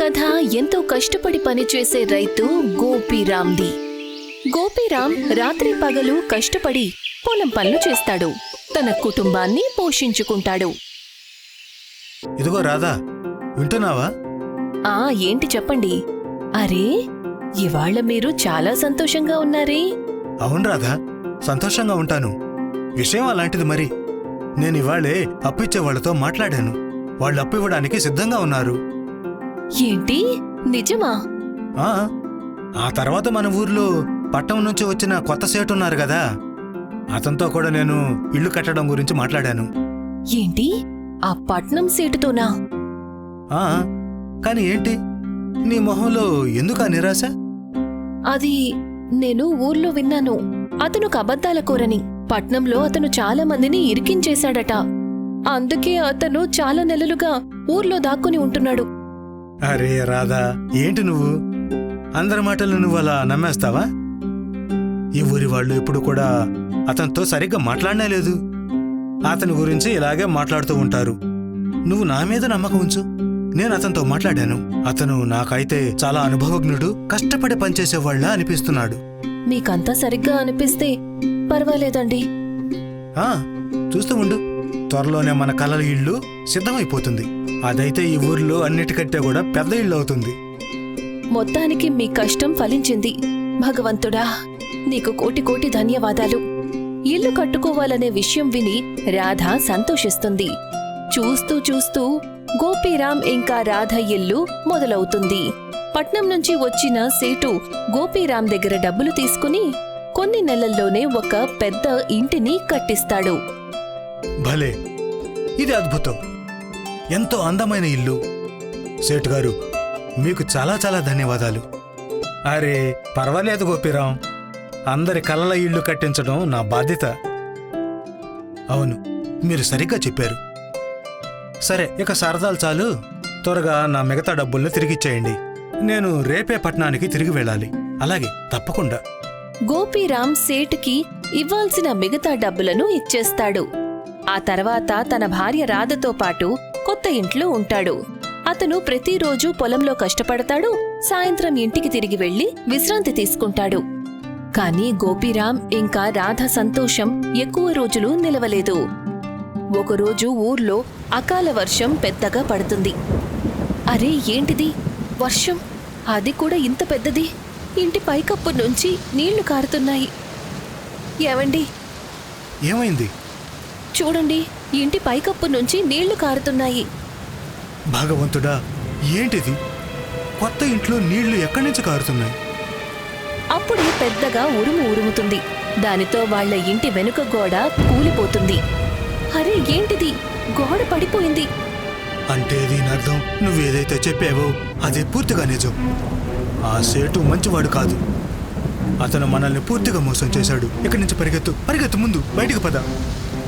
కథ ఎంతో కష్టపడి పనిచేసే రైతు గోపీరామ్ది. గోపీరామ్ రాత్రి పగలు కష్టపడి పొలం పనులు చేస్తాడు. తన కుటుంబాన్ని పోషించుకుంటాడు. ఇదిగో రాధా, వింటున్నావా? ఏంటి చెప్పండి. అరే, ఇవాళ మీరు చాలా సంతోషంగా ఉన్నారే. అవును రాధా, సంతోషంగా ఉంటాను. విషయం అలాంటిది. మరి నేను ఇవాళే అప్పిచ్చే వాళ్లతో మాట్లాడాను. వాళ్ళు అప్పు ఇవ్వడానికి సిద్ధంగా ఉన్నారు. ఏంటి, నిజమా? ఆ తర్వాత మన ఊర్లో పట్టణం నుంచి వచ్చిన కొత్త సేటు ఉన్నారు కదా, అతనితో కూడా నేను ఇల్లు కట్టడం గురించి మాట్లాడాను. ఏంటి, ఆ పట్నం సేటుతోనా? కాని ఏంటి, నీ మొహంలో ఎందుకా నిరాశ? అది నేను ఊర్లో విన్నాను. అతను అబద్ధాల కోరని. పట్నంలో అతను చాలా మందిని ఇరికించేశాడట. అందుకే అతను చాలా నెలలుగా ఊర్లో దాక్కుని ఉంటున్నాడు. అరే రాధా, ఏంటి నువ్వు అందరి మాటలు నువ్వు అలా నమ్మేస్తావా? ఈ ఊరి వాళ్ళు ఎప్పుడు కూడా అతనితో సరిగ్గా మాట్లాడనే లేదు. అతని గురించి ఇలాగే మాట్లాడుతూ ఉంటారు. నువ్వు నా మీద నమ్మకం ఉంచు. నేను అతనితో మాట్లాడాను. అతను నాకైతే చాలా అనుభవజ్ఞుడు, కష్టపడి పనిచేసేవాళ్ళ అనిపిస్తున్నాడు. మీకంతా సరిగ్గా అనిపిస్తే పర్వాలేదండి. చూస్తూ ఉండు, త్వరలోనే మన కలల ఇల్లు సిద్ధమైపోతుంది. అదైతే ఈ ఊర్లో అన్నిటికంటే కూడా పెద్ద ఇల్లు అవుతుంది. మొత్తానికి మీ కష్టం ఫలించింది. భగవంతుడా, నీకు కోటి కోటి ధన్యవాదాలు. ఇల్లు కట్టుకోవాలనే విషయం విని రాధ సంతోషిస్తుంది. చూస్తూ చూస్తూ గోపీరామ్ ఇంకా రాధ ఇల్లు మొదలవుతుంది. పట్నం నుంచి వచ్చిన సేటు గోపీరామ్ దగ్గర డబ్బులు తీసుకుని కొన్ని నెలల్లోనే ఒక పెద్ద ఇంటిని కట్టిస్తాడు. భలే, ఇది అద్భుతం. ఎంతో అందమైన ఇల్లు. సేటు గారు, మీకు చాలా చాలా ధన్యవాదాలు. అరే పర్వాలేదు గోపీరామ్, అందరి కలల ఇల్లు కట్టించడం నా బాధ్యత. అవును, మీరు సరిగ్గా చెప్పారు. సరే, ఇక సరదాలు చాలు. త్వరగా నా మిగతా డబ్బుల్ని తిరిగిచ్చేయండి. నేను రేపే పట్నానికి తిరిగి వెళ్ళాలి. అలాగే, తప్పకుండా. గోపీరామ్ సేటుకి ఇవ్వాల్సిన మిగతా డబ్బులను ఇచ్చేస్తాడు. ఆ తర్వాత తన భార్య రాధతో పాటు కొత్త ఇంట్లో ఉంటాడు. అతను ప్రతిరోజూ పొలంలో కష్టపడతాడు. సాయంత్రం ఇంటికి తిరిగి వెళ్లి విశ్రాంతి తీసుకుంటాడు. కాని గోపీరామ్ ఇంకా రాధ సంతోషం ఎక్కువ రోజులు నిలవలేదు. ఒకరోజు ఊర్లో అకాల వర్షం పెద్దగా పడుతుంది. అరే, ఏంటిది వర్షం? అది కూడా ఇంత పెద్దది. ఇంటి పైకప్పు నుంచి నీళ్లు కారుతున్నాయి. ఏవండి, ఏమైంది? చూడండి, ఇంటి పైకప్పు నుంచి నీళ్లు కారుతున్నాయి. భగవంతుడా, ఏంటిది? కొత్త ఇంట్లో నీళ్లు ఎక్కడి నుంచి కారుతున్నాయి? అప్పుడే పెద్దగా ఉరుము ఉరుముతుంది. దానితో వాళ్ల ఇంటి వెనుక గోడ కూలిపోతుంది. అరే, ఏంటిది? గోడ పడిపోయింది. అంటే దీని అర్థం నువ్వేదైతే చెప్పావో అదే పూర్తిగా నిజం. ఆ సేటు మంచివాడు కాదు. అతను మనల్ని పూర్తిగా మోసం చేశాడు. ఇక్కడి నుంచి పరిగెత్తు, పరిగెత్తు, ముందు బయటికి పద.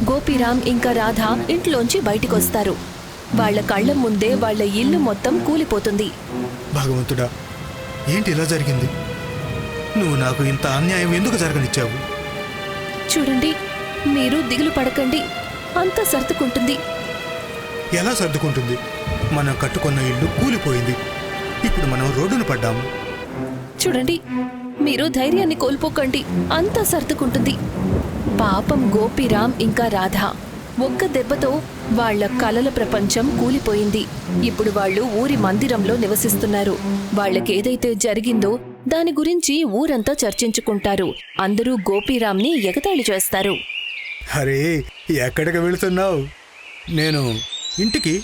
గోపీరామ్ ఇంకా రాధ ఇంట్లోంచి బయటికొస్తారు. వాళ్ల కళ్ల ముందే వాళ్ల ఇల్లు మొత్తం కూలిపోతుంది. భగవంతుడా, ఏంటి ఇలా జరిగింది? నువ్వు నాకు ఇంత అన్యాయం ఎందుకు జరగనిచ్చావు? చూడండి, మీరు దిగులు పడకండి, అంతా సర్దుకుంటుంది. ఎలా సర్దుకుంటుంది? మనం కట్టుకున్న ఇల్లు కూలిపోయింది. ఇప్పుడు మనం రోడ్డును పడ్డాము. చూడండి, మీరు ధైర్యాన్ని కోల్పోకండి, అంతా సర్దుకుంటుంది. పాపం గోపీరామ్ ఇంకా రాధ ఒక్క దెబ్బతో వాళ్ల కలల ప్రపంచం కూలిపోయింది. ఇప్పుడు వాళ్ళు ఊరి మందిరంలో నివసిస్తున్నారు. వాళ్లకేదైతే జరిగిందో దాని గురించి ఊరంతా చర్చించుకుంటారు. అందరూ గోపీరామ్ని ఎగతాళి చేస్తారు. అరే, ఎక్కడికి వెళుతున్నావు? నేను ఇంటికి.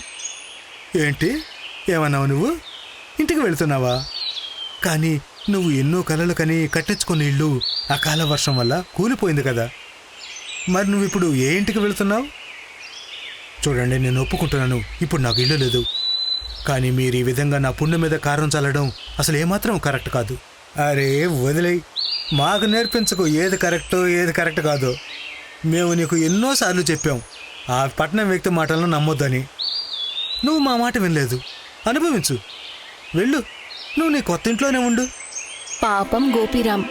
ఏంటి ఏమన్నావు నువ్వు? ఇంటికి వెళుతున్నావా? కానీ నువ్వు ఎన్నో కలలు కని కట్టించుకున్న ఇల్లు అకాల వర్షం వల్ల కూలిపోయింది కదా. మరి నువ్వు ఇప్పుడు ఏ ఇంటికి వెళుతున్నావు? చూడండి, నేను ఒప్పుకుంటున్నాను, ఇప్పుడు నాకు ఇల్లు లేదు. కానీ మీరు ఈ విధంగా నా పుణ్యం మీద కారం చల్లడం అసలు ఏమాత్రం కరెక్ట్ కాదు. అరే వదిలేయ్, మాకు నేర్పించకు ఏది కరెక్టో ఏది కరెక్ట్ కాదో. మేము నీకు ఎన్నోసార్లు చెప్పాం ఆ పట్నం వ్యక్తి మాటలను నమ్మొద్దని. నువ్వు మా మాట వినలేదు. అనుభవించు, వెళ్ళు, నువ్వు నీ కొత్త ఇంట్లోనే ఉండు. పాపం గోపీరామ్,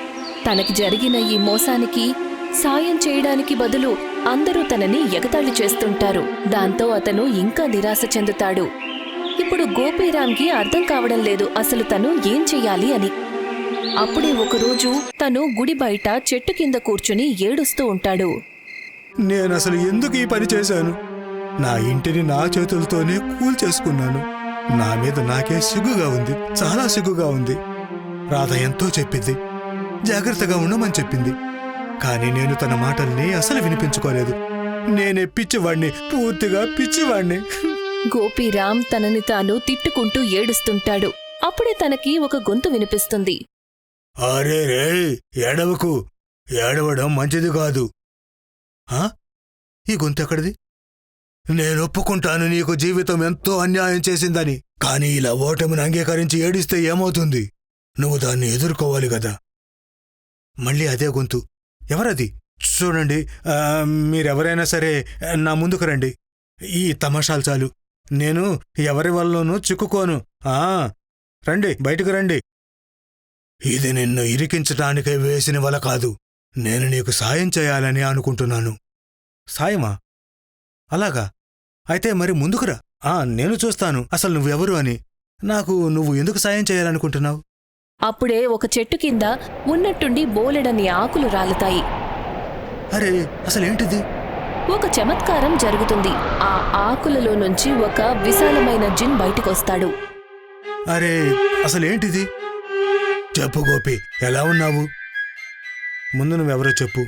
తనకి జరిగిన ఈ మోసానికి సాయం చేయడానికి బదులు అందరూ తనని ఎగతాళి చేస్తుంటారు. దాంతో అతను ఇంకా నిరాశ చెందుతాడు. ఇప్పుడు గోపీరామ్కి అర్థం కావడం లేదు అసలు తను ఏం చెయ్యాలి అని. అప్పుడే ఒకరోజు తను గుడి బయట చెట్టు కింద కూర్చుని ఏడుస్తూ ఉంటాడు. నేనసలు ఎందుకు ఈ పని చేశాను? నా ఇంటిని నా చేతులతోనే కూల్చేసుకున్నాను. నా మీద నాకే సిగ్గుగా ఉంది, చాలా సిగ్గుగా ఉంది. రాధ ఎంతో చెప్పింది, జాగ్రత్తగా ఉండమని చెప్పింది. కానీ నేను తన మాటల్ని అసలు వినిపించుకోలేదు. నేనే పిచ్చివాణ్ణి, పూర్తిగా పిచ్చివాణ్ణి. గోపీరామ్ తనని తాను తిట్టుకుంటూ ఏడుస్తుంటాడు. అప్పుడే తనకి ఒక గొంతు వినిపిస్తుంది. అరే రే, ఏడవకు, ఏడవడం మంచిది కాదు. ఈ గొంతు ఎక్కడిది? నేను ఒప్పుకుంటాను నీకు జీవితం ఎంతో అన్యాయం చేసిందని. కానీ ఇలా ఓటమిని అంగీకరించి ఏడిస్తే ఏమవుతుంది? నువ్వు దాన్ని ఎదుర్కోవాలి కదా. మళ్ళీ అదే గొంతు. ఎవరది? చూడండి, మీరెవరైనా సరే నా ముందుకు రండి. ఈ తమాషాలు చాలు. నేను ఎవరి వల్లనూ చిక్కుకోను. రండి, బయటకు రండి. ఇది నిన్ను ఇరికించటానికే వేసిన వల కాదు. నేను నీకు సాయం చేయాలని అనుకుంటున్నాను. సాయమా? అలాగా? అయితే మరి ముందుకురా. నేను చూస్తాను అసలు నువ్వెవరు అని. నాకు నువ్వు ఎందుకు సాయం చేయాలనుకుంటున్నావు? అప్పుడే ఒక చెట్టు కింద ఉన్నట్టుండి బోలెడని ఆకులు రాలుతాయి. అరే, అసలేంటిది? ఒక చమత్కారం జరుగుతుంది. ఆ ఆకులలో నుంచి ఒక విశాలమైన జిన్ బయటికొస్తాడు. అరే, అసలేంటిది? చెప్పు గోపి, ఎలా ఉన్నావు? ముందు నువ్వెవరో చెప్పు.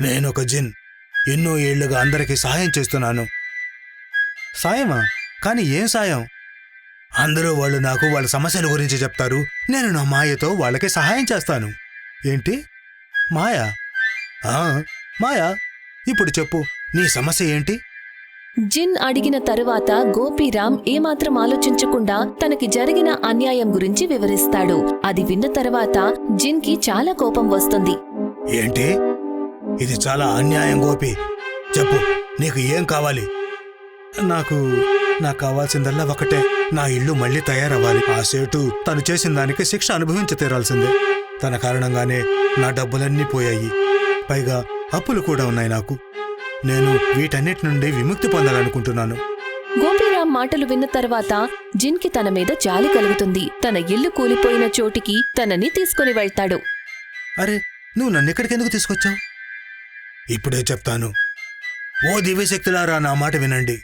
నేనొక జిన్. ఎన్నో ఏళ్లుగా అందరికీ సాయం చేస్తున్నాను. సాయమా? కాని ఏం సాయం? అందరూ వాళ్ళు నాకు వాళ్ళ సమస్యల గురించి చెప్తారు. నేను నా మాయతో వాళ్ళకి సహాయం చేస్తాను. ఏంటి? మాయా? మాయా, ఇప్పుడు చెప్పు, నీ సమస్య ఏంటి? జిన్ అడిగిన తరువాత గోపీరామ్ ఏమాత్రం ఆలోచించకుండా తనకి జరిగిన అన్యాయం గురించి వివరిస్తాడు. అది విన్న తర్వాత జిన్కి చాలా కోపం వస్తుంది. ఏంటి? ఇది చాలా అన్యాయం గోపి. చెప్పు, నీకు ఏం కావాలి? నాకు కావాల్సిందల్లా ఒకటే. నా ఇల్లు మళ్ళీ తయారవ్వాలి. ఆ సేటు తను చేసిన దానికి శిక్ష అనుభవించి తీరాల్సిందే. తన కారణంగానే నా డబ్బులన్నీ పోయాయి. పైగా అప్పులు కూడా ఉన్నాయి నాకు. నేను వీటన్నిటి నుండి విముక్తి పొందాలనుకుంటున్నాను. గోపీరామ్ మాటలు విన్న తర్వాత జిన్కి తన మీద జాలి కలుగుతుంది. తన ఇల్లు కూలిపోయిన చోటికి తనని తీసుకుని వెళ్తాడు. అరే, నువ్వు నన్నెక్కడికెందుకు తీసుకొచ్చావు? ఇప్పుడే చెప్తాను. ఓ దివ్యశక్తులారా, నా మాట వినండి.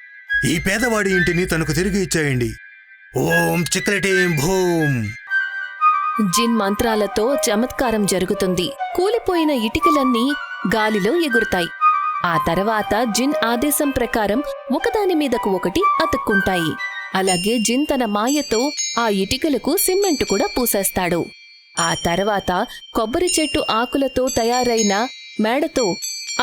ఈ పేదవాడి ఇంటిని తనకు తిరిగి ఇచ్చేయండి. ఓం చిక్రటీం భూం. జిన్ మంత్రాలతో చమత్కారం జరుగుతుంది. కూలిపోయిన ఇటికలన్నీ గాలిలో ఎగురుతాయి. ఆ తర్వాత జిన్ ఆదేశం ప్రకారం ఒకదాని మీదకు ఒకటి అతుక్కుంటాయి. అలాగే జిన్ తన మాయతో ఆ ఇటికలకు సిమెంటు కూడా పూసేస్తాడు. ఆ తర్వాత కొబ్బరి చెట్టు ఆకులతో తయారైన మేడతో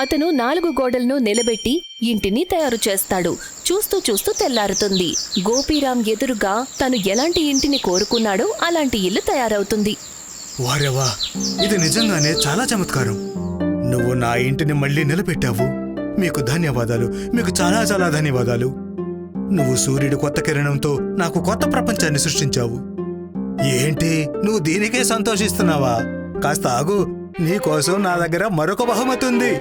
అతను 4 గోడలను నిలబెట్టి ఇంటిని తయారు చేస్తాడు. చూస్తూ చూస్తూ తెల్లారుతుంది. గోపీరామ్ ఎదురుగా తను ఎలాంటి ఇంటిని కోరుకున్నాడో అలాంటి ఇల్లు తయారవుతుంది. వారేవా, ఇది నిజంగానే చాలా చమత్కారం. నువ్వు నా ఇంటిని మళ్ళీ నిలబెట్టావు. మీకు ధన్యవాదాలు. మీకు చాలా చాలా ధన్యవాదాలు. నువ్వు సూర్యుడి కొత్త కిరణంతో నాకు కొత్త ప్రపంచాన్ని సృష్టించావు. ఏంటి, నువ్వు దీనికే సంతోషిస్తున్నావా? కాస్త ఆగు, నీకోసం నా దగ్గర మరొక బహుమతి ఉంది.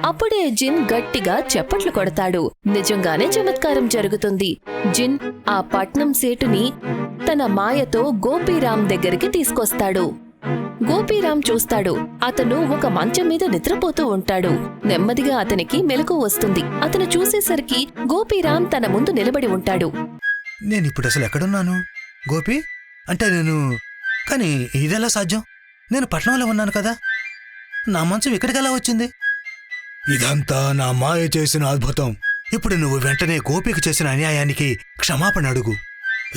అప్పుడే జిన్ గట్టిగా చప్పట్లు కొడతాడు. నిజంగానే చమత్కారం జరుగుతుంది. జిన్ ఆ పట్నం సేటుని తన మాయతో గోపీరామ్ దగ్గరికి తీసుకొస్తాడు. గోపీరామ్ చూస్తాడు. అతను ఒక మంచం మీద నిద్రపోతూ ఉంటాడు. నెమ్మదిగా అతనికి మెలకువ వస్తుంది. అతను చూసేసరికి గోపీరామ్ తన ముందు నిలబడి ఉంటాడు. నేనిప్పుడు అసలు ఎక్కడున్నాను? గోపి అంటే కానీ ఇదెలా సాధ్యం? నేను పట్నంలో ఉన్నాను కదా. నా మంచం ఇక్కడికెలా వచ్చింది? ఇదంతా నా మాయ చేసిన అద్భుతం. ఇప్పుడు నువ్వు వెంటనే గోపికి చేసిన అన్యాయానికి క్షమాపణ అడుగు.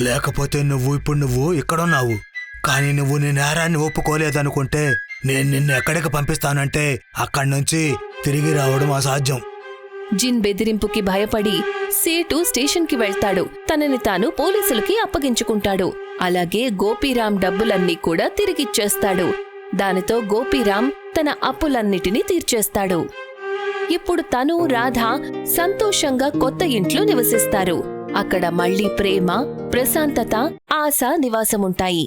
లేకపోతే నువ్వు ఇక్కడున్నావు. కానీ నువ్వు నీ నేరాన్ని ఒప్పుకోలేదనుకుంటే నేను నిన్ను ఎక్కడికి పంపిస్తానంటే అక్కడి నుంచి తిరిగి రావడం అసాధ్యం. జిన్ బెదిరింపుకి భయపడి సేటు స్టేషన్కి వెళ్తాడు. తనని తాను పోలీసులకి అప్పగించుకుంటాడు. అలాగే గోపీరామ్ డబ్బులన్నీ కూడా తిరిగిచ్చేస్తాడు. దానితో గోపీరామ్ తన అప్పులన్నిటినీ తీర్చేస్తాడు. ఇప్పుడు తను రాధ సంతోషంగా కొత్త ఇంట్లో నివసిస్తారు. అక్కడ మళ్లీ ప్రేమ, ప్రశాంతత, ఆశ నివాసముంటాయి.